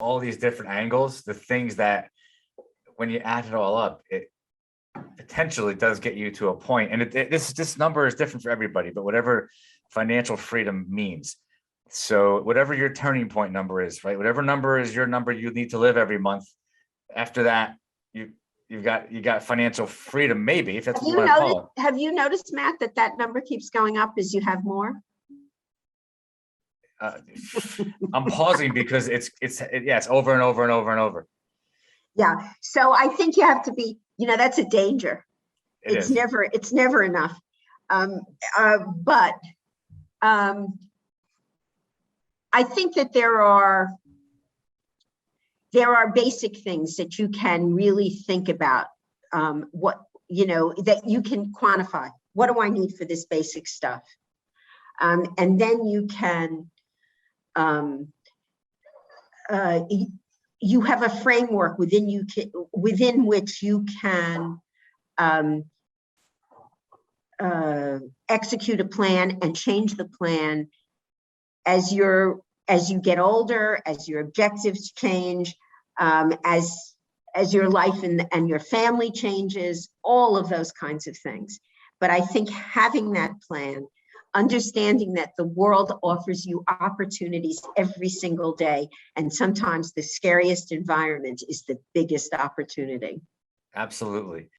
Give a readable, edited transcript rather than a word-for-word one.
all these different angles, the things that when you add it all up, it potentially does get you to a point. And this number is different for everybody, but whatever financial freedom means. So whatever your turning point number is, right? Whatever number is your number you need to live every month. After that, you got financial freedom, maybe, if that's what you want to call it. Have you noticed, Matt, that number keeps going up as you have more? I'm pausing because it's over and over and over and over. Yeah. So I think you have to be, that's a danger. It's never enough. But I think that there are basic things that you can really think about, that you can quantify. What do I need for this basic stuff? And then you can, you have a framework within which you can execute a plan and change the plan as you get older, as your objectives change, as your life and your family changes, all of those kinds of things. But I think having that plan, understanding that the world offers you opportunities every single day, and sometimes the scariest environment is the biggest opportunity. Absolutely.